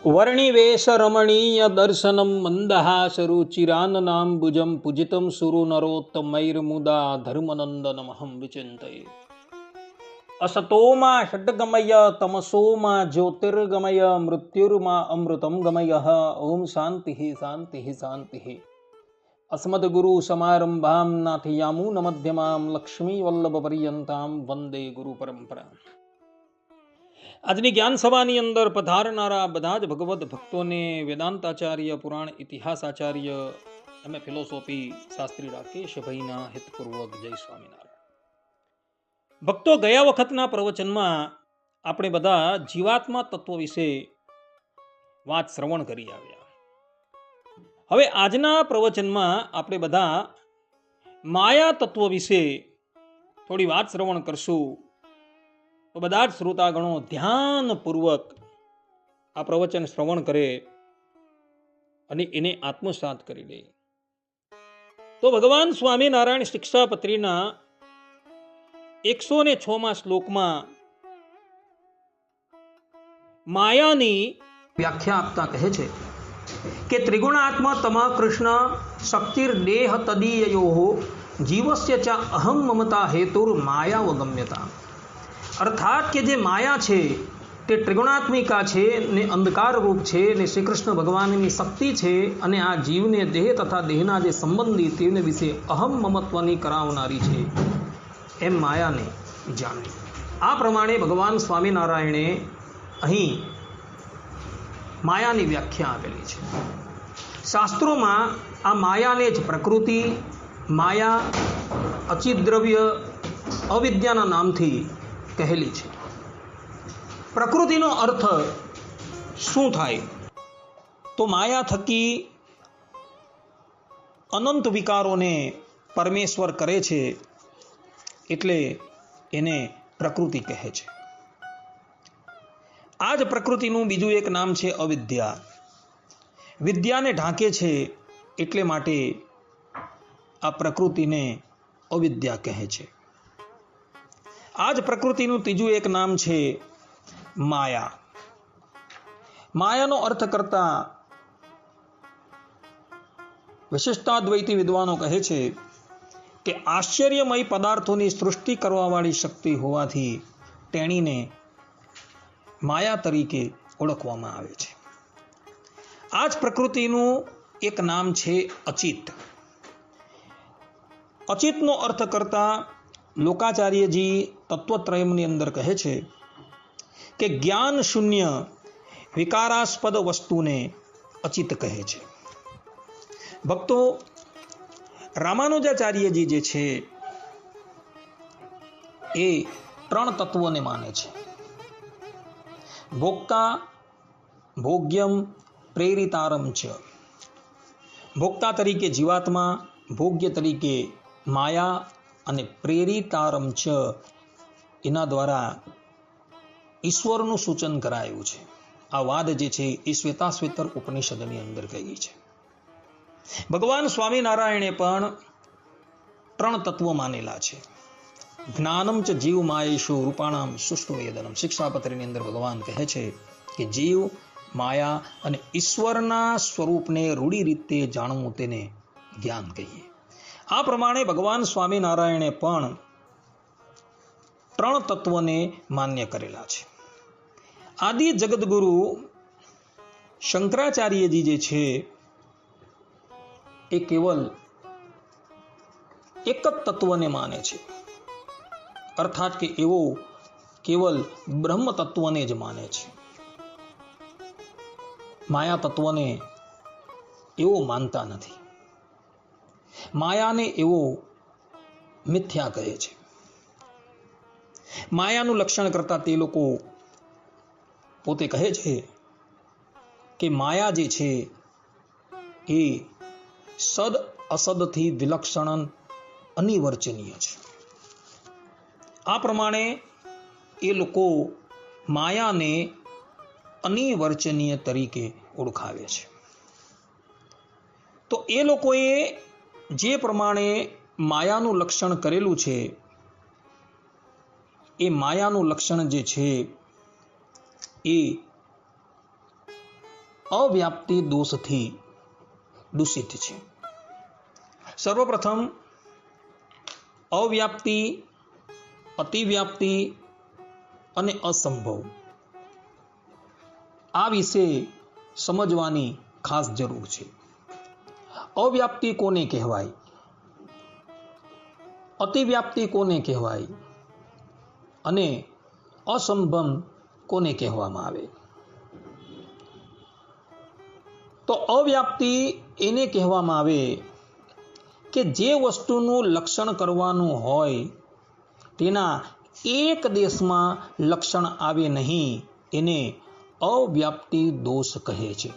વર્ણિવેશ રમણીય દર્શનમ મંદહાસરુચિરાનનાંબુજમ પૂજિતમ સુરુ નરોત્તમૈર્મુદા ધર્મનંદનમહં વિચિંતયે. અસતોમા ષડ્ગમય તમસોમા જ્યોતિર્ગમય મૃત્યુર્મા અમૃતમ ગમય. ઓમ શાંતિ શાંતિ શાંતિ. અસ્મદ્ગુરુ સમારંભામ નાથયામૂન મધ્યમામ લક્ષ્મી વલ્લભ પર્યંતામ વંદે ગુરુ પરંપરા. આજની જ્ઞાન સભાની અંદર પધારનારા બધા જ ભગવદ્ ભક્તોને વેદાંતાચાર્ય, પુરાણ ઇતિહાસાચાર્ય, એમ.એ. ફિલોસોફી શાસ્ત્રી રાકેશભાઈના હિતપૂર્વક જય સ્વામિનારાયણ. ભક્તો, ગયા વખતના પ્રવચનમાં આપણે બધા જીવાત્મા તત્વ વિશે વાત શ્રવણ કરી આવ્યા. હવે આજના પ્રવચનમાં આપણે બધા માયા તત્વ વિશે થોડી વાત શ્રવણ કરશું. તો બધા જ શ્રોતાગણો ધ્યાનપૂર્વક આ પ્રવચન શ્રવણ કરે અને એને આત્મસાત કરી લે. તો ભગવાન સ્વામિનારાયણ શિક્ષાપત્રીના 106મા શ્લોકમાં માયાની વ્યાખ્યા આપતા કહે છે કે ત્રિગુણાત્મા તમા કૃષ્ણ શક્તિર્દેહ તદીયયો જીવસ્ય ચ અહમ મમતા હેતુર માયાવગમ્યતા. અર્થાત કે જે માયા છે તે ત્રિગુણાત્મિકા છે ને અંધકાર રૂપ છે ને શ્રી કૃષ્ણ ભગવાનની શક્તિ છે અને આ જીવને દેહ તથા દેહના જે સંબંધી તેને વિશે અહમ મમત્વની કરાવનારી છે એમ માયાને જાણે. આ પ્રમાણે ભગવાન સ્વામિનારાયણે અહીં માયાની વ્યાખ્યા આપેલી છે. શાસ્ત્રોમાં આ માયાને જ પ્રકૃતિ, માયા, અચિદ્રવ્ય, અવિદ્યાના નામથી કહેલી છે. પ્રકૃતિનો અર્થ શું થાય? તો માયા થકી અનંત વિકારોને પરમેશ્વર કરે છે એટલે એને પ્રકૃતિ કહે છે. આ જ પ્રકૃતિનું બીજું એક નામ છે અવિદ્યા. વિદ્યાને ઢાંકે છે એટલે માટે આ પ્રકૃતિને અવિદ્યા કહે છે. આ જ પ્રકૃતિનું ત્રીજું એક નામ છે માયા. માયાનો અર્થ કરતા વિશિષ્ટાદ્વૈતી વિદ્વાનો કહે છે કે આશ્ચર્યમય પદાર્થોની સૃષ્ટિ કરવાવાળી શક્તિ હોવાથી તેણીને માયા તરીકે ઓળખવામાં આવે છે. આ જ પ્રકૃતિનું એક નામ છે અચિત. અચિતનો અર્થ કરતા લોકાચાર્યજી તત્વત્રયમની અંદર કહે છે કે જ્ઞાન શૂન્ય વિકારાસ્પદ વસ્તુને અચિત કહે છે. ભક્તો, રામાનુજાચાર્યજી જે છે એ 3 તત્વોને માને છે: ભોક્તા, ભોગ્યમ, પ્રેરિતારમ ચ. ભોક્તા તરીકે જીવાત્મા, ભોગ્ય તરીકે માયા અને પ્રેરિતારમ ચ એના દ્વારા ઈશ્વરનું સૂચન કરાયું છે. આ વાદ જે છે એ શ્વેતાશ્વેતર ઉપનિષદની અંદર કહી છે. ભગવાન સ્વામિનારાયણે પણ 3 તત્વો માનેલા છે. જ્ઞાનમ ચ જીવ માયેશુ રૂપાણામ સુષ્ટુ વેદનમ. શિક્ષાપત્રીની અંદર ભગવાન કહે છે કે જીવ, માયા અને ઈશ્વરના સ્વરૂપને રૂઢી રીતે જાણવું તેને જ્ઞાન કહીએ. આ પ્રમાણે ભગવાન સ્વામિનારાયણે પણ 3 તત્વોને માન્ય કરેલા છે. આદિ જગદગુરુ શંકરાચાર્યજી જે છે એ કેવલ એક જ તત્વને માને છે. અર્થાત કે એવો કેવલ બ્રહ્મ તત્વને જ માને છે. માયા તત્વને એવો માનતા નથી. માયાને એવો મિથ્યા કહે છે. માયાનું લક્ષણ કરતા તે લોકો પોતે કહે છે કે માયા જે છે એ સદ અસદથી વિલક્ષણ અનિર્વચનીય છે. આ પ્રમાણે એ લોકો માયાને અનિર્વચનીય તરીકે ઓળખાવે છે. તો એ લોકોએ જે પ્રમાણે માયાનું લક્ષણ કરેલું છે એ માયાનું લક્ષણ જે છે એ અવ્યાપ્તિ દોષથી દૂષિત છે. સર્વપ્રથમ અવ્યાપ્તિ, અતિવ્યાપ્તિ અને અસંભવ આ વિશે સમજવાની ખાસ જરૂર છે. અવ્યાપ્તિ કોને કહેવાય, અતિવ્યાપ્તિ કોને કહેવાય અને અસંભવ કોને કહેવામાં આવે? તો અવ્યાપ્તિ એને કહેવામાં આવે કે જે વસ્તુનું લક્ષણ કરવાનું હોય તેના એક દેશમાં લક્ષણ આવે નહીં, એને અવ્યાપ્તિ દોષ કહે છે.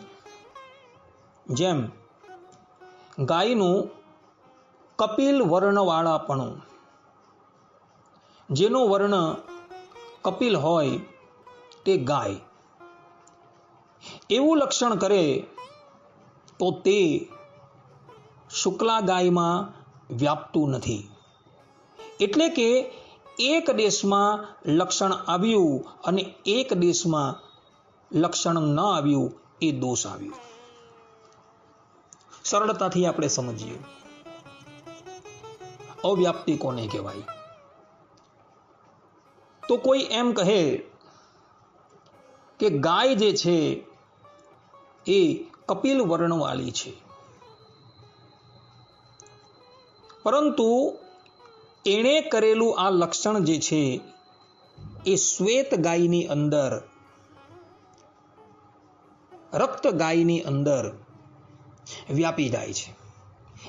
જેમ ગાયનું કપિલ વર્ણવાળાપણું, જેનો વર્ણ કપિલ હોય તે ગાય, એવું લક્ષણ કરે તો તે શુક્લા ગાયમાં વ્યાપતું નથી. એટલે કે એક દેશમાં લક્ષણ આવ્યું અને એક દેશમાં લક્ષણ ન આવ્યું એ દોષ આવ્યું. સરળતાથી આપણે સમજીએ અવ્યાપ્તિ કોને કહેવાય. તો કોઈ એમ કહે કે ગાય જે છે એ કપિલ વર્ણવાળી છે, પરંતુ એણે કરેલું આ લક્ષણ જે છે એ શ્વેત ગાયની અંદર, રક્ત ગાયની અંદર વ્યાપી જાય છે.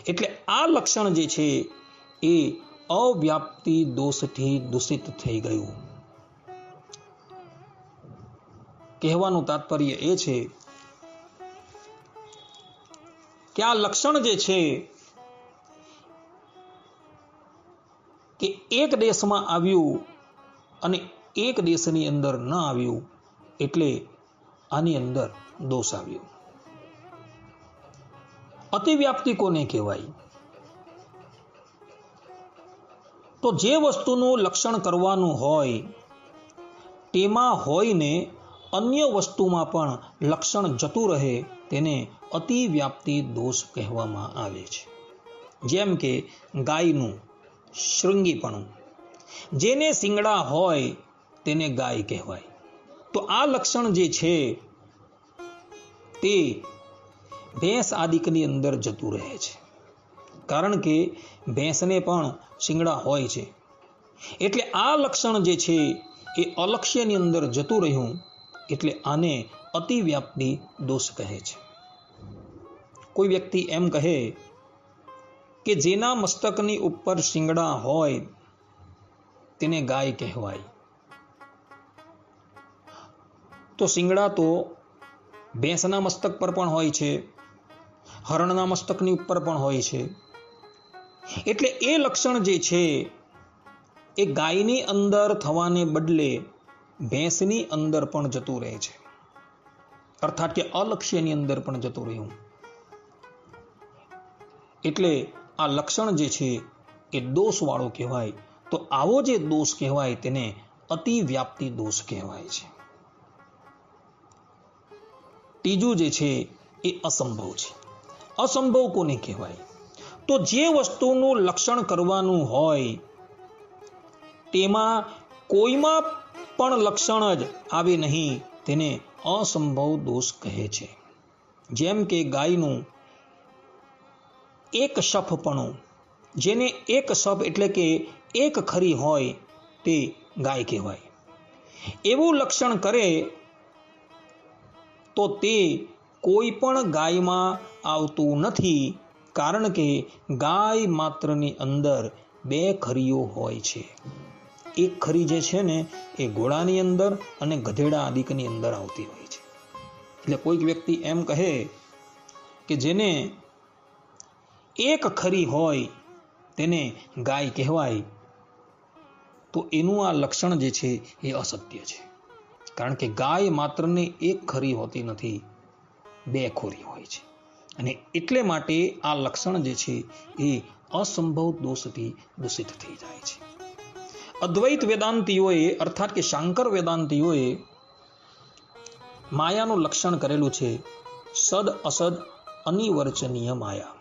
એટલે આ લક્ષણ જે છે એ અવ્યાપ્તિ દોષથી દૂષિત થઈ ગયું. કહેવાનું તાત્પર્ય એ છે કે આ લક્ષણ જે છે કે એક દેશમાં આવ્યું અને એક દેશની અંદર ન આવ્યું, એટલે આની અંદર દોષ આવ્યો. અતિવ્યાપ્તિ કોને કહેવાય? તો જે વસ્તુનું લક્ષણ કરવાનું હોય તેમાં હોઈને અન્ય વસ્તુમાં પણ લક્ષણ જતું રહે તેને અતિવ્યાપ્તિ દોષ કહેવામાં આવે છે. જેમ કે ગાયનું શૃંગીપણું, જેને શિંગડા હોય તેને ગાય કહેવાય. તો આ લક્ષણ જે છે તે ભેંસ આદિકની અંદર જતું રહે છે, કારણ કે ભેંસને પણ શિંગડા હોય છે. એટલે આ લક્ષણ જે છે એ અલક્ષ્યની અંદર જતું રહ્યું, એટલે આને અતિવ્યાપ્તિ દોષ કહે છે. કોઈ વ્યક્તિ એમ કહે કે જેના મસ્તકની ઉપર શિંગડા હોય તેને ગાય કહેવાય. તો શિંગડા તો ભેંસના મસ્તક પર પણ હોય છે, હરણના મસ્તકની ઉપર પણ હોય છે. એટલે એ લક્ષણ જે છે એ ગાયની અંદર થવાને બદલે ભેંસની અંદર પણ જતું રહે છે, અર્થાત કે અલક્ષ્યની અંદર પણ જતું રહ્યું. એટલે આ લક્ષણ જે છે એ દોષવાળો કહેવાય. તો આવો જે દોષ કહેવાય તેને અતિવ્યાપ્તિ દોષ કહેવાય છે. ત્રીજું જે છે એ અસંભવ છે. અસંભવ કોને કહેવાય? તો જે વસ્તુનું લક્ષણ કરવાનું હોય તેમાં કોઈમાં પણ લક્ષણ જ આવે નહીં, તેને અસંભવ દોષ કહે છે. જેમ કે ગાયનું એક શફપણું, જેને એક શફ એટલે કે એક ખરી હોય તે ગાય કહેવાય. એવું લક્ષણ કરે તો તે કોઈ પણ ગાયમાં આવતું નથી, કારણ કે ગાય માત્રની અંદર બે ખરીઓ હોય છે. એક ખરી જે છે ને એ ઘોડાની અંદર અને ગધેડા આદિકની અંદર આવતી હોય છે. એટલે કોઈક વ્યક્તિ એમ કહે કે જેને એક ખરી હોય તેને ગાય કહેવાય, તો એનું આ લક્ષણ જે છે એ અસત્ય છે. કારણ કે ગાય માત્રને એક ખરી હોતી નથી, બે ખોરી હોય છે. અને એટલે માટે આ લક્ષણ જે છે એ અસંભવ દોષથી દૂષિત થઈ જાય છે. અદ્વૈત વેદાંતિઓએ અર્થાત કે શાંકર વેદાંતિઓએ માયાનું લક્ષણ કરેલું છે સદ અસદ અનિવર્ચનીય માયા.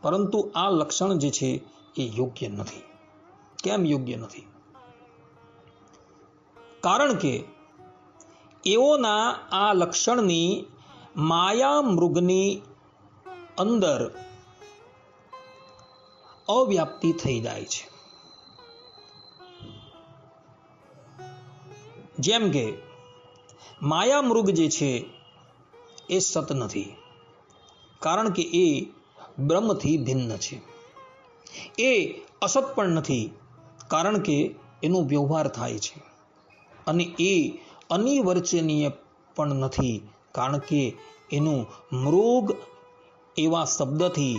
પરંતુ આ લક્ષણ જે છે એ યોગ્ય નથી. કેમ યોગ્ય નથી? કારણ કે એઓના આ લક્ષણની માયા મૃગની અંદર અવ્યાપ્તિ થઈ જાય છે. જેમ કે માયા મૃગ જે છે એ સત નથી, કારણ કે એ બ્રહ્મથી ભિન્ન છે. એ અસત પણ નથી, કારણ કે એનો વ્યવહાર થાય છે. અને એ અનિવર્ચનીય પણ નથી, કારણ કે એનું મૃગ એવા શબ્દથી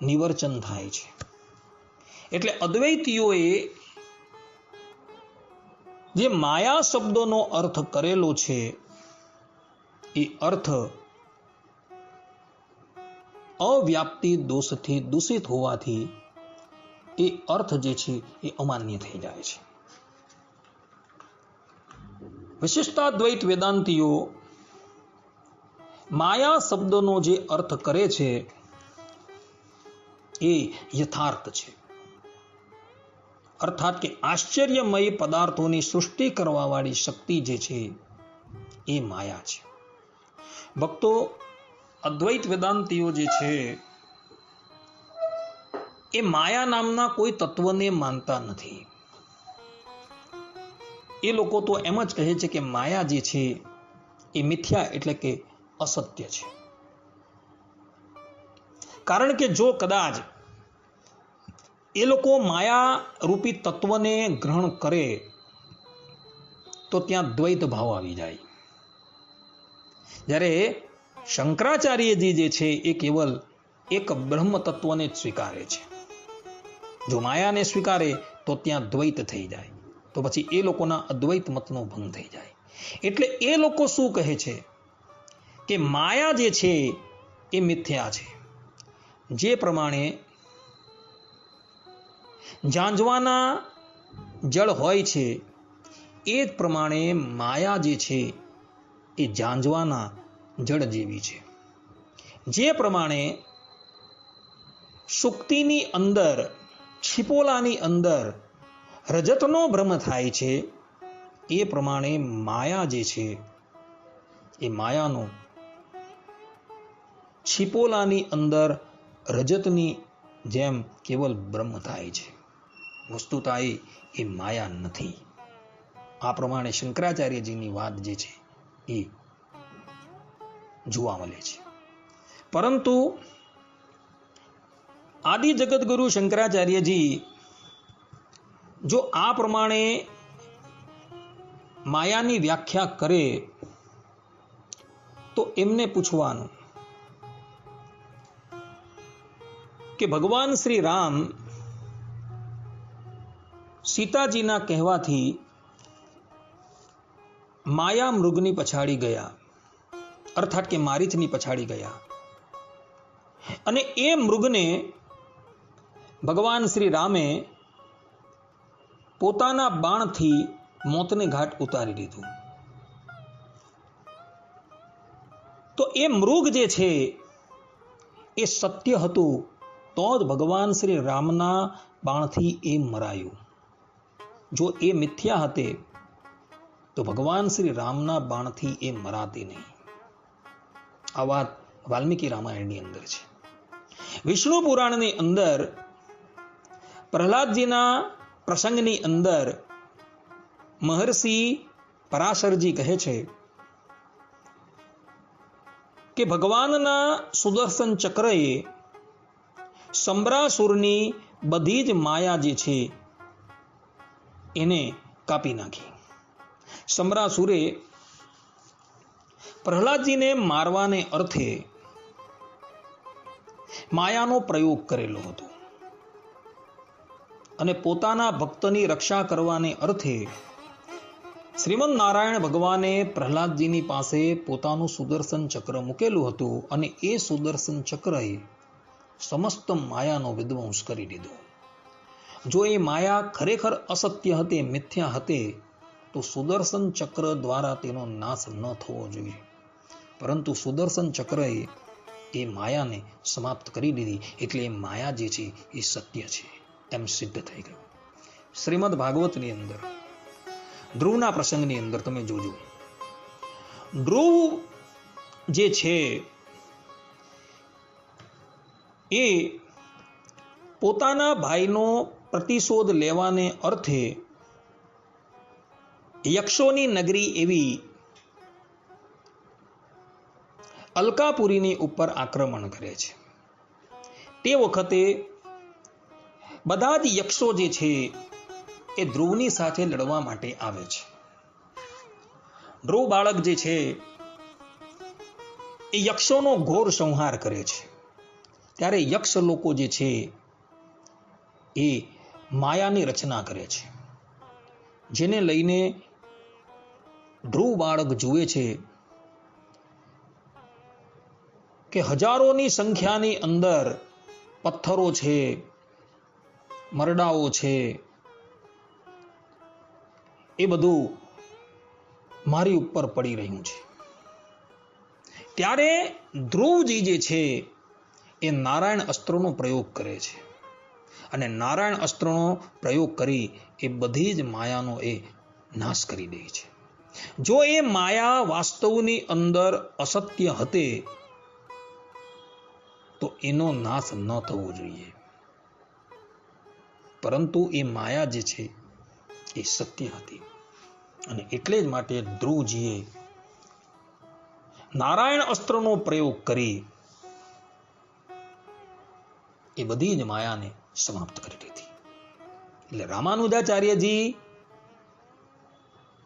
નિવર્ચન થાય છે. એટલે અદ્વૈતીઓએ જે માયા શબ્દનો અર્થ કરેલો છે એ અર્થ અવ્યાપ્તિ દોષથી દૂષિત હોવાથી એ અર્થ જે છે એ અમાન્ય થઈ જાય છે. વિશિષ્ટાદ્વૈત વેદાંતીઓ માયા શબ્દનો જે અર્થ કરે છે એ યથાર્થ છે. અર્થાત કે આશ્ચર્યમય પદાર્થોની સૃષ્ટિ કરવા વાળી શક્તિ જે છે એ માયા છે. ભક્તો, અદ્વૈત વેદાંતીઓ જે છે એ માયા નામના કોઈ તત્વને માનતા નથી. એ લોકો તો એમ જ કહે છે કે માયા જે છે એ મિથ્યા એટલે કે અસત્ય છે. કારણ કે જો કદાચ એ લોકો માયા રૂપી તત્વને ગ્રહણ કરે તો ત્યાં દ્વૈત ભાવ આવી જાય. જ્યારે શંકરાચાર્યજી જે છે એ કેવલ એક બ્રહ્મ તત્વને જ સ્વીકારે છે. જો માયાને સ્વીકારે તો ત્યાં દ્વૈત થઈ જાય, તો પછી એ લોકોના અદ્વૈત મતનો ભંગ થઈ જાય. એટલે એ લોકો શું કહે છે કે માયા જે છે એ મિથ્યા છે. જે પ્રમાણે ઝાંઝવાના જળ હોય છે એ જ પ્રમાણે માયા જે છે એ ઝાંઝવાના જળ જેવી છે. જે પ્રમાણે સુક્તિની અંદર, છિપોલાની અંદર રજતનો ભ્રમ થાય છે, એ પ્રમાણે માયા જે છે એ માયાનો છિપોલાની અંદર રજતની જેમ કેવલ બ્રહ્મ થાય છે. વસ્તુતા એ માયા નથી. આ પ્રમાણે શંકરાચાર્યજીની વાત જે છે એ જોવા મળે છે. પરંતુ આદિ જગતગુરુ શંકરાચાર્યજી જો આ પ્રમાણે માયાની વ્યાખ્યા કરે તો એમને પૂછવાનું કે ભગવાન શ્રી રામ સીતાજીના કહેવાથી માયા મૃગની પછાડી ગયા, અર્થાત કે મારીચની પછાડી ગયા, અને એ મૃગને ભગવાન શ્રી રામે પોતાના બાણથી મોતને ઘાટ ઉતારી દીધું. તો એ મૃગ જે છે એ સત્ય હતું તો જ ભગવાન શ્રી રામના બાણથી એ મરાયું. જો એ મિથ્યા હતે તો ભગવાન શ્રી રામના બાણથી એ મરાતી નહીં. આ વાત વાલ્મીકી રામાયણની અંદર છે. વિષ્ણુ પુરાણની અંદર પ્રહલાદજીના પ્રસંગની અંદર મહર્ષિ પરાશરજી કહે છે કે ભગવાનના સુદર્શન ચક્રએ સંબરાસુરની બધી જ માયા જે છે એને કાપી નાખી. સંબરાસુરે પ્રહલાદજીને મારવાને અર્થે માયાનો પ્રયોગ કરેલો હતો અને પોતાના ભક્તની રક્ષા કરવાને અર્થે શ્રીમદ નારાયણ ભગવાને પ્રહલાદજીની પાસે પોતાનું સુદર્શન ચક્ર મૂકેલું હતું અને એ સુદર્શન ચક્રએ સમસ્ત માયાનો વિધ્વંસ કરી દીધો. જો એ માયા ખરેખર અસત્ય હતી, મિથ્યા હતી, તો સુદર્શન ચક્ર દ્વારા તેનો નાશ ન થવો જોઈએ. પરંતુ સુદર્શન ચક્રએ એ માયાને સમાપ્ત કરી દીધી, એટલે એ માયા જે છે એ સત્ય છે એમ સિદ્ધ થઈ ગયું. શ્રીમદ ભાગવતની અંદર ધ્રુવના પ્રસંગની અંદર તમે જોજો, ધ્રુવ જે છે એ પોતાના ભાઈનો પ્રતિશોધ લેવાને અર્થે યક્ષોની નગરી એવી અલકાપુરીની ઉપર આક્રમણ કરે છે. તે વખતે બધા જ યક્ષો જે છે એ ધ્રુવની સાથે લડવા માટે આવે છે. ધ્રુવ બાળક જે છે એ યક્ષોનો ઘોર સંહાર કરે છે. ત્યારે યક્ષ લોકો જે છે એ માયાની રચના કરે છે, જેને લઈને ધ્રુવ બાળક જુએ છે કે હજારોની સંખ્યાની અંદર પથ્થરો છે, મરડાઓ છે, એ બધું મારી ઉપર પડી રહ્યું છે. ત્યારે ધ્રુવજી જે છે એ નારાયણ અસ્ત્રનો પ્રયોગ કરે છે અને નારાયણ અસ્ત્રનો પ્રયોગ કરી એ બધી જ માયાનો એ નાશ કરી દે છે. જો એ માયા વાસ્તવની અંદર અસત્ય હતે તો એનો નાશ ન થવો જોઈએ, પરંતુ એ માયા જે છે એ સત્ય હતી અને એટલે જ માટે ધ્રુવજીએ નારાયણ અસ્ત્રનો પ્રયોગ કરી એ બધી જ માયાને સમાપ્ત કરી દીધી. એટલે રામાનુજાચાર્યજી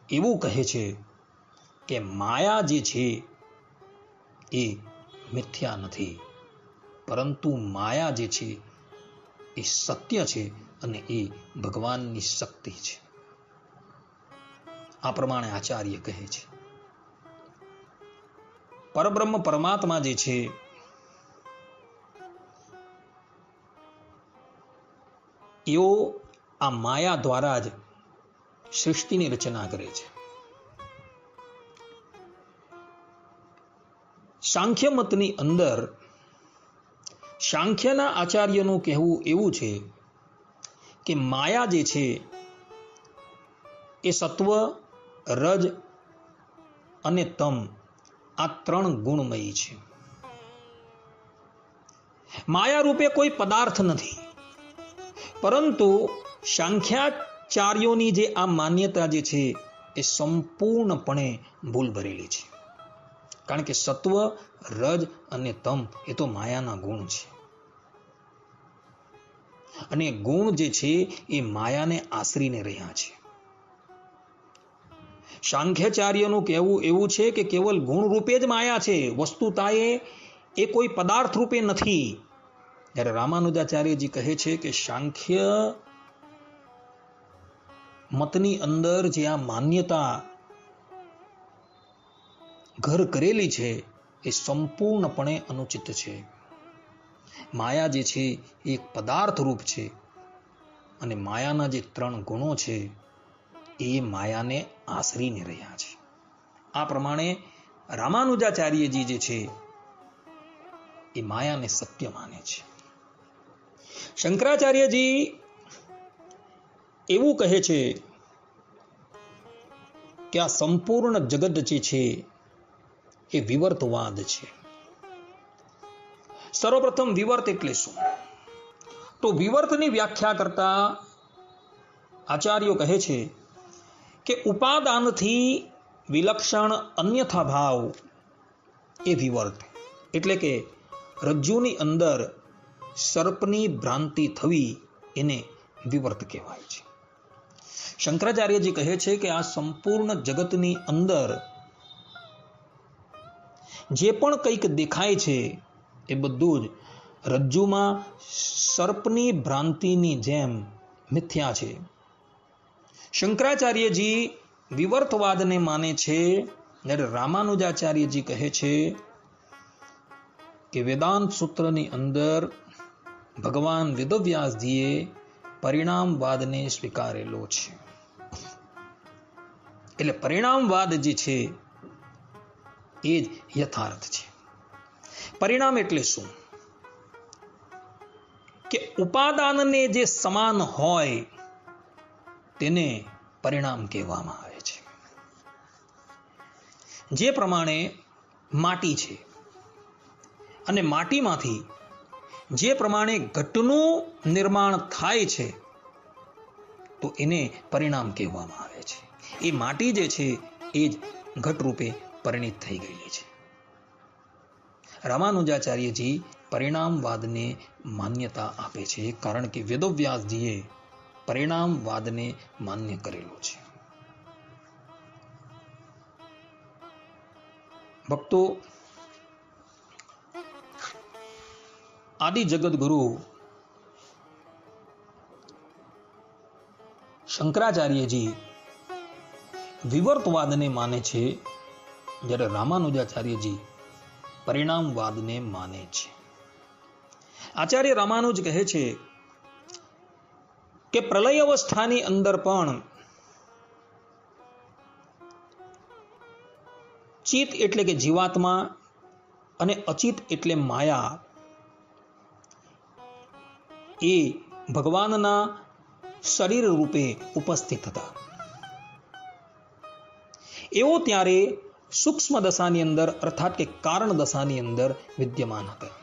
એવું કહે છે કે માયા જે છે એ મિથ્યા નથી, પરંતુ માયા જે છે એ સત્ય છે અને એ ભગવાનની શક્તિ છે. આ પ્રમાણે આચાર્ય કહે છે. પરબ્રહ્મ પરમાત્મા જે છે એઓ આ માયા દ્વારા જ સૃષ્ટિની રચના કરે છે. સાંખ્ય મતની અંદર સાંખ્યના આચાર્યનું કહેવું એવું છે કે માયા જે છે એ સત્વ, રજ અને તમ આ ત્રણ ગુણમયી છે. માયા રૂપે કોઈ પદાર્થ નથી, પરંતુ સાંખ્યાચાર્યોની જે આ માન્યતા જે છે એ સંપૂર્ણપણે ભૂલ ભરેલી છે. કારણ કે સત્વ, રજ અને તમ એ તો માયાના ગુણ છે અને ગુણ જે છે એ માયાને આશરીને રહ્યા છે. સાંખ્યાચાર્યનું કહેવું એવું છે કે કેવલ ગુણ રૂપે જ માયા છે, વસ્તુતા એ કોઈ પદાર્થ રૂપે નથી. જ્યારે રામાનુજાચાર્યજી કહે છે કે સાંખ્ય મતની અંદર જે આ માન્યતા ઘર કરેલી છે એ સંપૂર્ણપણે અનુચિત છે. માયા જે છે એ એક પદાર્થ રૂપ છે અને માયાના જે ત્રણ ગુણો છે એ માયાને આશરીને રહ્યા છે. આ પ્રમાણે રામાનુજાચાર્યજી જે છે એ માયાને સત્ય માને છે. શંકરાચાર્યજી એવું કહે છે કે આ સંપૂર્ણ જગત જે છે એ વિવર્તવાદ છે. સર્વપ્રથમ વિવર્ત એટલે શું? તો વિવર્તની વ્યાખ્યા કરતા આચાર્યો કહે છે કે ઉપાદાનથી વિલક્ષણ અન્યથા ભાવ એ વિવર્ત, એટલે કે રજ્જુની અંદર સર્પની ભ્રાંતિ થવી એને વિવર્ત કહેવાય છે. શંકરાચાર્યજી કહે છે કે આ સંપૂર્ણ જગતની અંદર જે પણ કંઈક દેખાય છે એ બધું જ રજ્જુમાં સર્પની ભ્રાંતિની જેમ મિથ્યા છે. શંકરાચાર્યજી વિવર્તવાદને માને છે, જ્યારે રામાનુજાચાર્યજી કહે છે કે વેદાંત સૂત્રની અંદર ભગવાન વેદવ્યાસજીએ પરિણામવાદને સ્વીકારેલો છે. એટલે પરિણામવાદ જે છે એ જ યથાર્થ છે. પરિણામ એટલે શું? કે ઉપાદાનને જે સમાન હોય તેને પરિણામ કહેવામાં આવે છે. જે પ્રમાણે માટી છે અને માટીમાંથી જે પ્રમાણે ઘટનું નિર્માણ થાય છે તો એને પરિણામ કહેવામાં આવે છે. એ માટી જે છે એ જ ઘટ રૂપે પરિણિત થઈ ગયેલી છે. રામાનુજાચાર્યજી પરિણામવાદને માન્યતા આપે છે, કારણ કે વેદવ્યાસજીએ પરિણામવાદને માન્ય કરેલો છે. ભક્તો, આદિ જગદગુરુ શંકરાચાર્યજી વિવર્તવાદને માને છે, જ્યારે રામાનુજાચાર્યજી પરિણામવાદને માને છે. આચાર્ય રામાનુજ કહે છે કે પ્રલય અવસ્થાની અંદર પણ ચિત્ત એટલે કે જીવાત્મા અને અચિત એટલે માયા એ ભગવાનના શરીર રૂપે ઉપસ્થિત હતા. એવો ત્યારે સૂક્ષ્મ દશાની અંદર અર્થાત કે કારણ દશાની અંદર વિદ્યમાન હતા.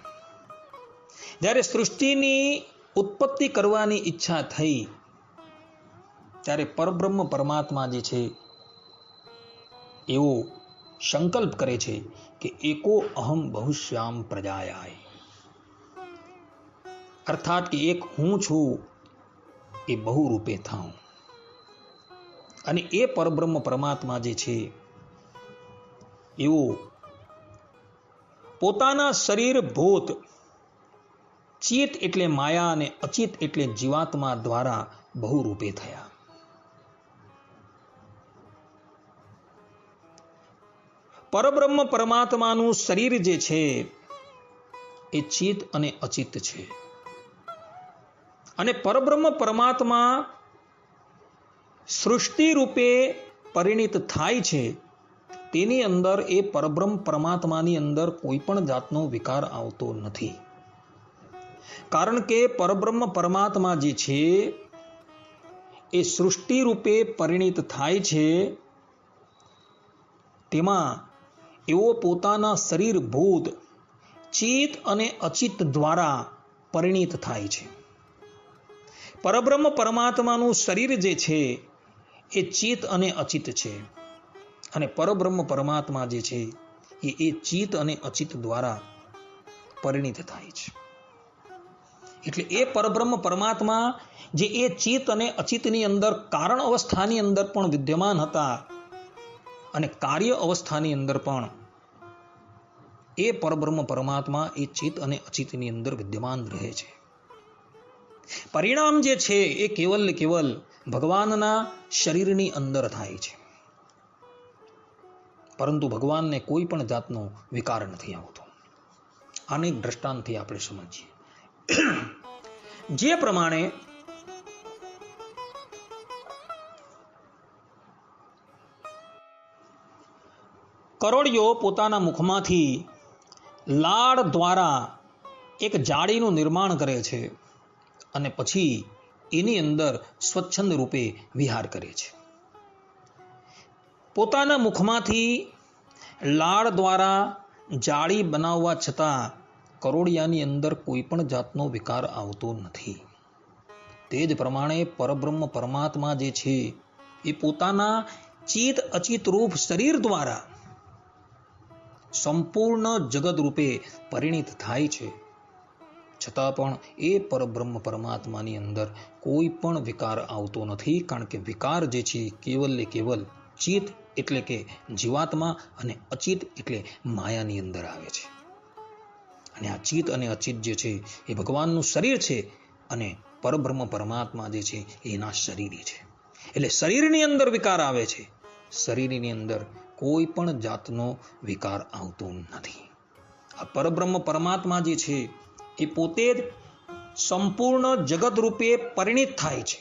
જ્યારે સૃષ્ટિની ઉત્પત્તિ કરવાની ઈચ્છા થઈ ત્યારે પરબ્રહ્મ પરમાત્મા જે છે એવો સંકલ્પ કરે છે કે એકો અહમ બહુશ્યામ પ્રજાયાય, અર્થાત કે એક હું છું એ બહુ રૂપે થાઉં. અને એ પરબ્રહ્મ પરમાત્મા જે છે એવો પોતાના શરીર ભૂત ચિત્ત એટલે માયા અને અચિત એટલે જીવાત્મા દ્વારા બહુ રૂપે થયા. પરબ્રહ્મ પરમાત્માનું શરીર જે છે એ ચિત્ત અને અચિત છે. અને પરબ્રહ્મ પરમાત્મા સૃષ્ટિ રૂપે પરિણિત થાય છે, તેની અંદર એ પરબ્રહ્મ પરમાત્માની અંદર કોઈ પણ જાતનો વિકાર આવતો નથી. કારણ કે પરબ્રહ્મ પરમાત્મા જે છે એ સૃષ્ટિ રૂપે પરિણિત થાય છે, તેમાં એવો પોતાના શરીર ભૂત ચિત્ત અને અચિત દ્વારા પરિણિત થાય છે. પરબ્રહ્મ પરમાત્માનું શરીર જે છે એ ચિત્ત અને અચિત છે, અને પરબ્રહ્મ પરમાત્મા જે છે એ ચિત્ત અને અચિત દ્વારા પરિણિત થાય છે. એટલે એ પરબ્રહ્મ પરમાત્મા જે એ ચિત્ત અને અચિતની અંદર કારણ અવસ્થાની અંદર પણ વિદ્યમાન હતા અને કાર્ય અવસ્થાની અંદર પણ એ પરબ્રહ્મ પરમાત્મા એ ચિત્ત અને અચિતની અંદર વિદ્યમાન રહે છે. પરિણામ જે છે એ કેવલ ભગવાનના શરીરની અંદર થાય છે, પરંતુ ભગવાનને કોઈ પણ જાતનો વિકાર નથી આવતો. આને એક દ્રષ્ટાંતથી આપણે સમજીએ. જે પ્રમાણે કરોળિયો પોતાના મુખમાંથી લાળ દ્વારા એક જાળીનું નિર્માણ કરે છે અને પછી એની અંદર સ્વચ્છંદ રૂપે વિહાર કરે છે. પોતાના મુખમાંથી લાળ દ્વારા જાળી બનાવવા છતાં કરોળિયાની અંદર કોઈ પણ જાતનો વિકાર આવતો નથી. તે જ પ્રમાણે પરબ્રહ્મ પરમાત્મા જે છે એ પોતાના ચિત્ત અચિત રૂપ શરીર દ્વારા સંપૂર્ણ જગત રૂપે પરિણિત થાય છે, છતાં પણ એ પરબ્રહ્મ પરમાત્માની અંદર કોઈ પણ વિકાર આવતો નથી. કારણ કે વિકાર જે છે કેવલ ચિત્ત એટલે કે જીવાત્મા અને અચિત એટલે માયાની અંદર આવે છે. અને આ ચિત્ત અને અચિત જે છે એ ભગવાનનું શરીર છે અને પરબ્રહ્મ પરમાત્મા જે છે એના શરીરી છે. એટલે શરીરની અંદર વિકાર આવે છે, શરીરની અંદર કોઈ પણ જાતનો વિકાર આવતો નથી. આ પરબ્રહ્મ પરમાત્મા જે છે એ પોતે જ સંપૂર્ણ જગત રૂપે પરિણિત થાય છે.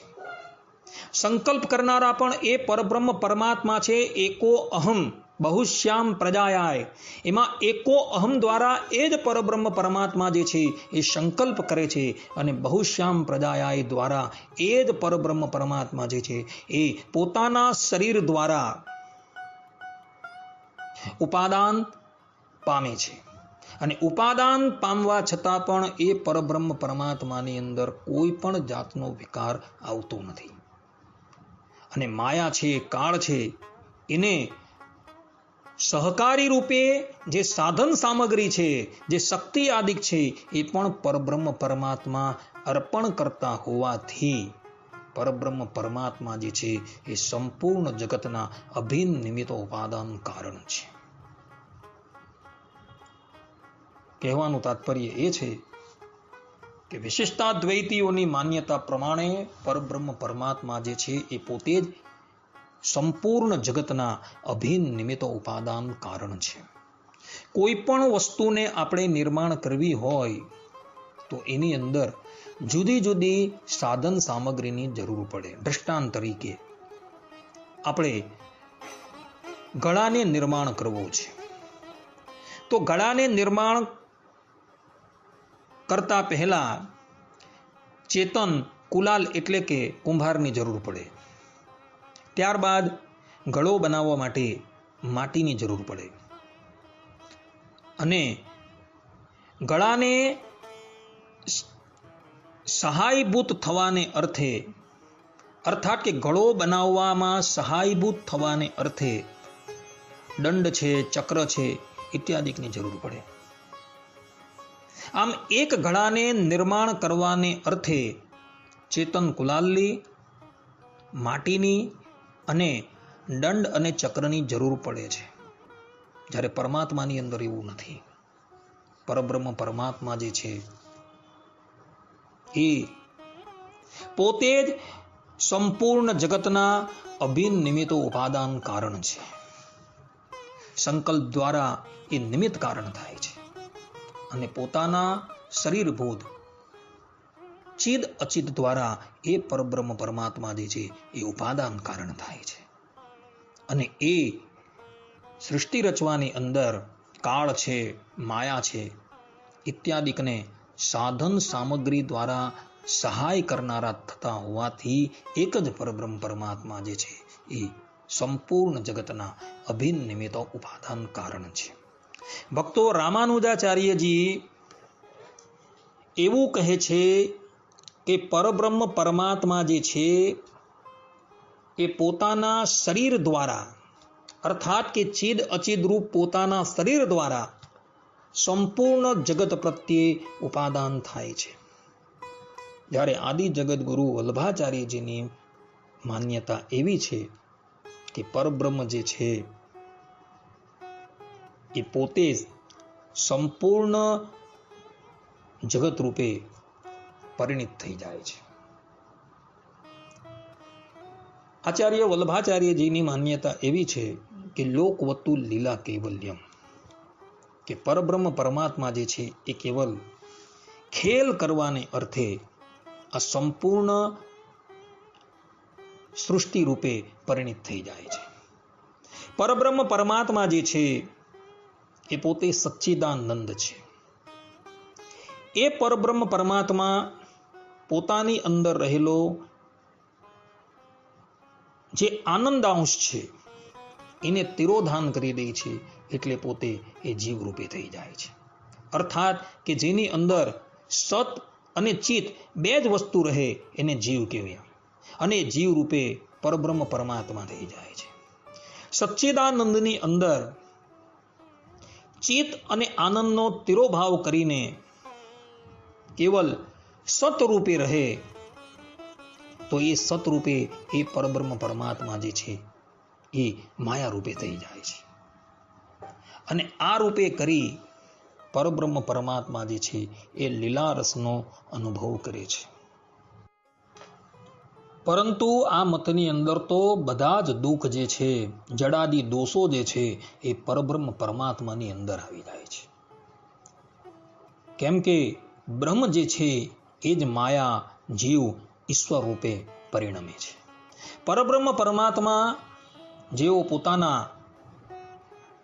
સંકલ્પ કરનારા પણ એ પરબ્રહ્મ પરમાત્મા છે, એકો અહમ બહુશ્યામ પ્રજાયાય, એમાં એકો અહમ દ્વારા એ જ પરબ્રહ્મ પરમાત્મા જે છે એ સંકલ્પ કરે છે, અને બહુશ્યામ પ્રજાયાય દ્વારા એ જ પરબ્રહ્મ પરમાત્મા જે છે એ પોતાના શરીર દ્વારા ઉપાદાન પામે છે. અને ઉપાદાન પામવા છતાં પણ એ પરબ્રહ્મ પરમાત્માની અંદર કોઈ પણ જાતનો વિકાર આવતો નથી. અને માયા છે, કાળ છે, એને સહકારી રૂપે જે સાધન સામગ્રી છે, જે શક્તિ આદિક છે, એ પણ પરબ્રહ્મ પરમાત્મા અર્પણ કરતા હોવાથી પરબ્રહ્મ પરમાત્મા જે છે એ સંપૂર્ણ જગતના અભિન્ન નિમિત્ત ઉપાદાન કારણ છે. કહેવાનું તાત્પર્ય એ છે કે વિશિષ્ટાદ્વૈતીઓની માન્યતા પ્રમાણે પરબ્રહ્મ પરમાત્મા જે છે એ પોતે જ સંપૂર્ણ જગતના અભિન્ન નિમિત્ત ઉપાદાન કારણ છે. કોઈ પણ વસ્તુને આપણે નિર્માણ કરવી હોય તો એની અંદર જુદી જુદી સાધન સામગ્રીની જરૂર પડે. દ્રષ્ટાંત તરીકે આપણે ગળાને નિર્માણ કરવો છે, તો ગળાને નિર્માણ કરતા પહેલા ચેતન કુલાલ એટલે કે કુંભારની જરૂર પડે. ત્યારબાદ ગળો બનાવવા માટે માટીની જરૂર પડે. અને ગળાને સહાયભૂત થવાને અર્થે, અર્થાત કે ગળો બનાવવામાં સહાયભૂત થવાને અર્થે દંડ છે, ચક્ર છે, ઇત્યાદિકની જરૂર પડે. આમ એક ગળાને નિર્માણ કરવાને અર્થે ચેતન કુલાલની, માટીની અને દંડ અને ચક્રની જરૂર પડે છે. જ્યારે પરમાત્માની અંદર એવું નથી. પરબ્રહ્મ પરમાત્મા જે છે એ પોતે જ સંપૂર્ણ જગતના અભિન્ન નિમિત્ત ઉપાદાન કારણ છે. સંકલ્પ દ્વારા એ નિમિત્ત કારણ થાય છે, અને પોતાના શરીરભૂત ચિદ અચિદ દ્વારા એ પરબ્રહ્મ પરમાત્મા જે છે એ ઉપાદાન કારણ થાય છે. અને એ સૃષ્ટિ રચવાની અંદર કાળ છે, માયા છે, ઇત્યાદિકને સાધન સામગ્રી દ્વારા સહાય કરનારા થતા હોવાથી એક જ પરબ્રહ્મ પરમાત્મા જે છે એ સંપૂર્ણ જગતના અભિન્ન નિમિત્ત ઉપાદાન કારણ છે. ભક્તો, રામાનુજાચાર્યજી એવું કહે છે કે પરબ્રહ્મ પરમાત્મા જે છે એ પોતાના શરીર દ્વારા, અર્થાત કે ચિદ અચિદ રૂપ પોતાના શરીર દ્વારા સંપૂર્ણ જગત પ્રત્યે ઉપાદાન થાય છે. જ્યારે આદિ જગત ગુરુ વલ્લભાચાર્યજીની માન્યતા એવી છે કે પરબ્રહ્મ જે છે એ પોતે સંપૂર્ણ જગત રૂપે પરિણિત થઈ જાય છે. આચાર્ય વલ્લભાચાર્યજીની માન્યતા એવી છે કે લોકવતુ લીલા કૈવલ્યમ, કે પરબ્રહ્મ પરમાત્મા જે છે એ કેવલ ખેલ કરવાને અર્થે આ સંપૂર્ણ સૃષ્ટિ રૂપે પરિણિત થઈ જાય છે. પરબ્રહ્મ પરમાત્મા જે છે એ પોતે સચ્ચિદાનંદ છે. એ પરબ્રહ્મ પરમાત્મા પોતાની અંદર રહેલો જે આનંદાંશ છે એને તિરોધાન કરી દે છે, એટલે પોતે એ જીવ રૂપે થઈ જાય છે. અર્થાત કે જેની અંદર સત અને ચિત બે જ વસ્તુ રહે એને જીવ કહેવાય, અને જીવ રૂપે પરબ્રહ્મ પરમાત્મા થઈ જાય છે. સચ્ચિદાનંદની અંદર ચિત અને આનંદનો તિરોભાવ કરીને કેવલ સત રૂપે રહે, તો એ સત રૂપે એ પરબ્રહ્મ પરમાત્મા જે છે એ માયા રૂપે થઈ જાય છે. અને આ રૂપે કરી પરબ્રહ્મ પરમાત્મા જે છે એ લીલા રસનો અનુભવ કરે છે. પરંતુ આ મતની અંદર તો બધા જ દુઃખ જે છે, જડાદી દોષો જે છે એ પરબ્રહ્મ પરમાત્માની અંદર આવી જાય છે. કેમ કે બ્રહ્મ જે છે એ જ માયા, જીવ, ઈશ્વર રૂપે પરિણમે છે. પરબ્રહ્મ પરમાત્મા જેઓ પોતાના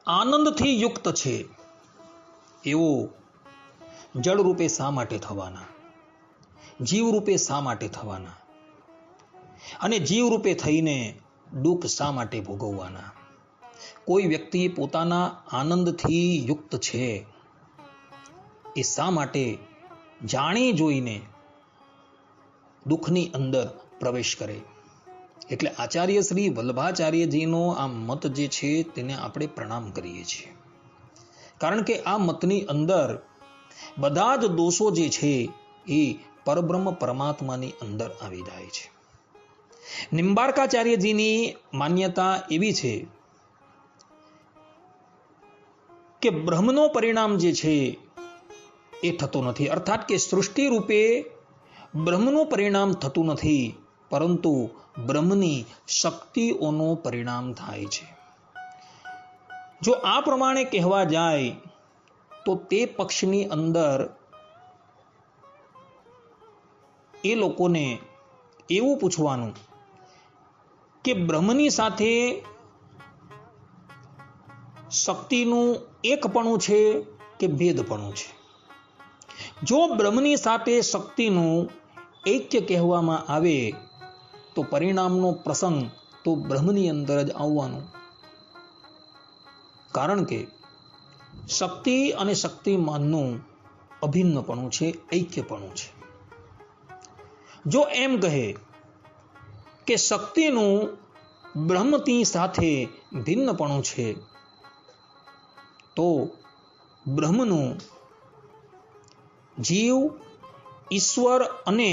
આનંદથી યુક્ત છે એવો જળ રૂપે શા માટે થવાના, જીવ રૂપે શા માટે થવાના, અને જીવ રૂપે થઈને દુઃખ શા માટે ભોગવવાના? કોઈ વ્યક્તિ પોતાના આનંદથી યુક્ત છે એ શા માટે જાણી જોઈને દુઃખની અંદર પ્રવેશ કરે? એટલે આચાર્ય શ્રી વલ્લભાચાર્યજીનો આ મત જે છે તેને આપણે પ્રણામ કરીએ છીએ, કારણ કે આ મતની અંદર બધા જ દોષો જે છે એ પરબ્રહ્મ પરમાત્માની અંદર આવી જાય છે. નિમ્બાર્કાચાર્યજીની માન્યતા એવી છે કે બ્રહ્મનો પરિણામ જે છે એ થતો નથી, અર્થાત કે સૃષ્ટિ રૂપે બ્રહ્મનું પરિણામ થતું નથી, પરંતુ બ્રહ્મની શક્તિઓનું પરિણામ થાય છે. જો આ પ્રમાણે કહેવા જાય તો તે પક્ષની અંદર એ લોકોને એવું પૂછવાનું કે બ્રહ્મની સાથે શક્તિનું એકપણું છે કે ભેદપણું છે? જો બ્રહ્મની સાથે શક્તિનું ऐक्य કહેવામાં આવે તો પરિણામનો પ્રસંગ તો બ્રહ્મની અંદર જ આવવાનો, કારણ કે શક્તિ અને શક્તિમાનનું અભિન્નપણું છે, ऐक्यપણું છે. જો એમ કહે કે શક્તિનું બ્રહ્મની સાથે ભિન્નપણું છે તો બ્રહ્મનું જીવ, ઈશ્વર અને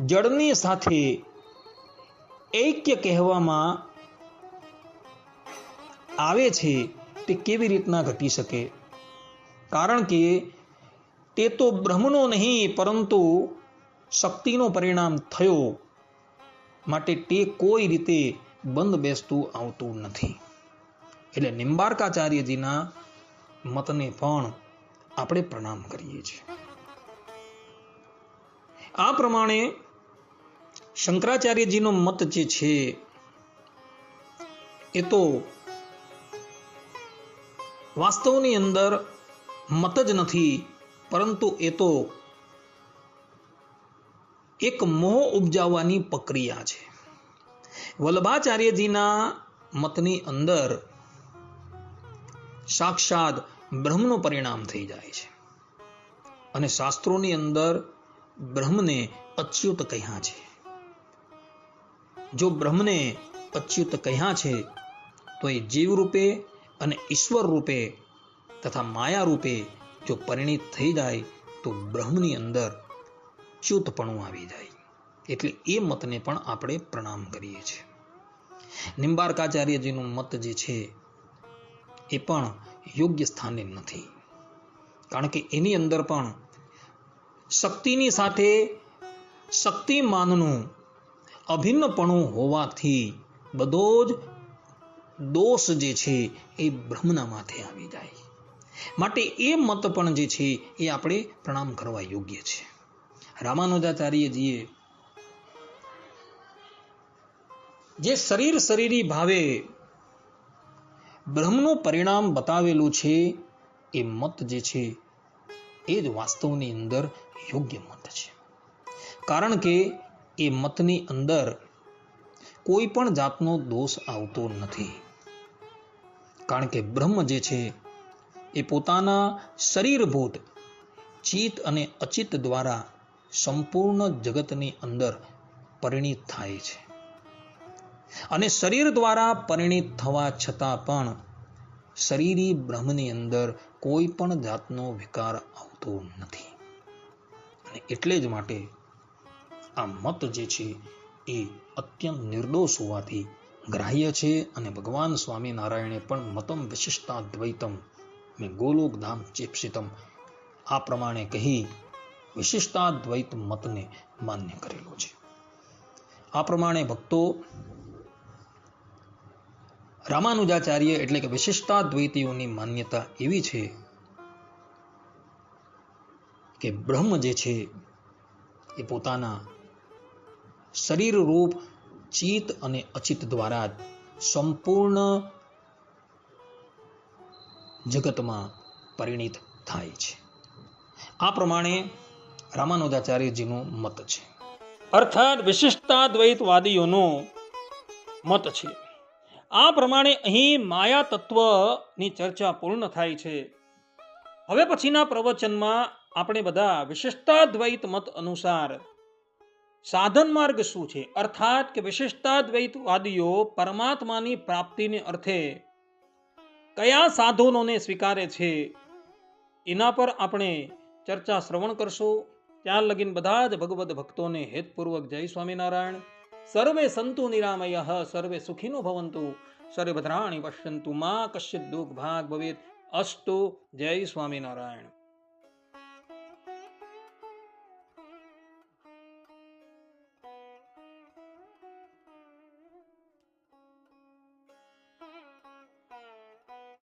જળની સાથે ऐक्य કહેવામાં આવે છે તે કેવી રીતના ઘટી શકે? કારણ કે તે તો બ્રહ્મનો નહીં પરંતુ શક્તિનો પરિણામ થયો, માટે તે કોઈ રીતે બંધ બેસતું આવતું નથી. એટલે નિમ્બાર્કાચાર્યજીના મતને પણ આપણે પ્રણામ કરીએ છીએ. આ પ્રમાણે શંકરાચાર્યજીનો મત જે છે એ તો વાસ્તવની અંદર મત જ નથી, પરંતુ એ તો એક મોહ ઉપજાવવાની પ્રક્રિયા છે. વલ્લભાચાર્યજીના મતની અંદર સાક્ષાત બ્રહ્મનું પરિણામ થઈ જાય છે, અને શાસ્ત્રોની અંદર બ્રહ્મને અચ્યુત કહ્યા છે. જો બ્રહ્મને અચ્યુત કહ્યા છે તો એ જીવ રૂપે અને ઈશ્વર રૂપે તથા માયા રૂપે જો પરિણિત થઈ જાય તો બ્રહ્મની અંદર ચ્યુતપણું આવી જાય. એટલે એ મતને પણ આપણે પ્રણામ કરીએ છીએ. નિમ્બાર્કાચાર્યજીનો મત જે છે એ પણ યોગ્ય સ્થાને નથી, કારણ કે એની અંદર પણ શક્તિની સાથે શક્તિમાનનું અભિન્નપણું હોવાથી બધો જ દોષ જે છે એ બ્રહ્મના માથે આવી જાય. માટે એ મત પણ જે છે એ આપણે પ્રણામ કરવા યોગ્ય છે. રામાનુજાચાર્યજીએ જે શરીરી ભાવે બ્રહ્મનું પરિણામ બતાવેલું છે એ મત જે છે એ જ વાસ્તવની અંદર યોગ્ય મત છે, કારણ કે એ મતની અંદર કોઈ પણ જાતનો દોષ આવતો નથી. કારણ કે બ્રહ્મ જે છે એ પોતાના શરીરભૂત ચિત્ત અને અચિત્ત દ્વારા સંપૂર્ણ જગતની અંદર પરિણિત થાય છે, અને શરીર દ્વારા પરિણિત થવા છતાં પણ શરીરી બ્રહ્મની અંદર કોઈ પણ જાતનો વિકાર આવતો નથી. અને એટલે જ માટે આ મત જે છે એ અત્યંત નિર્દોષ હોવાથી ગ્રાહ્ય છે. અને ભગવાન સ્વામિનારાયણે પણ મતમ વિશિષ્ટાદ્વૈતમ મેં ગોલોકધામ ચેપ્સિતમ આ પ્રમાણે કહી વિશિષ્ટાદ્વૈત મતને માન્ય કરેલો છે. આ પ્રમાણે ભક્તો રામાનુજાચાર્ય એટલે કે વિશિષ્ટાદ્વૈતીઓની માન્યતા એવી છે કે બ્રહ્મ જે છે એ પોતાના શરીર રૂપ ચિત્ત અને અચિત્ત દ્વારા જ સંપૂર્ણ જગતમાં પરિણિત થાય છે. આ પ્રમાણે રામાનુજાચાર્યજીનું મત છે, અર્થાત વિશિષ્ટાદ્વૈતવાદીઓનો મત છે. આ પ્રમાણે અહીં માયા તત્વની ચર્ચા પૂર્ણ થાય છે. હવે પછીના પ્રવચનમાં આપણે બધા વિશિષ્ટાદ્વૈત મત અનુસાર સાધન માર્ગ શું છે, અર્થાત કે વિશિષ્ટાદ્વૈતવાદીઓ પરમાત્માની પ્રાપ્તિને અર્થે કયા સાધનોને સ્વીકારે છે એના પર આપણે ચર્ચા શ્રવણ કરશું. ત્યાર લગીન બધા જ ભગવદ ભક્તોને હેતપૂર્વક જય સ્વામિનારાયણ. સર્વે સંતુ નિરામયઃ, સર્વે સુખીનો ભવંતુ, સર્વે ભદ્રાણિ પશ્યન્તુ, મા કશ્ચિત દુઃખ ભાગ ભવેત. અસ્તુ. જય સ્વામિનારાયણ.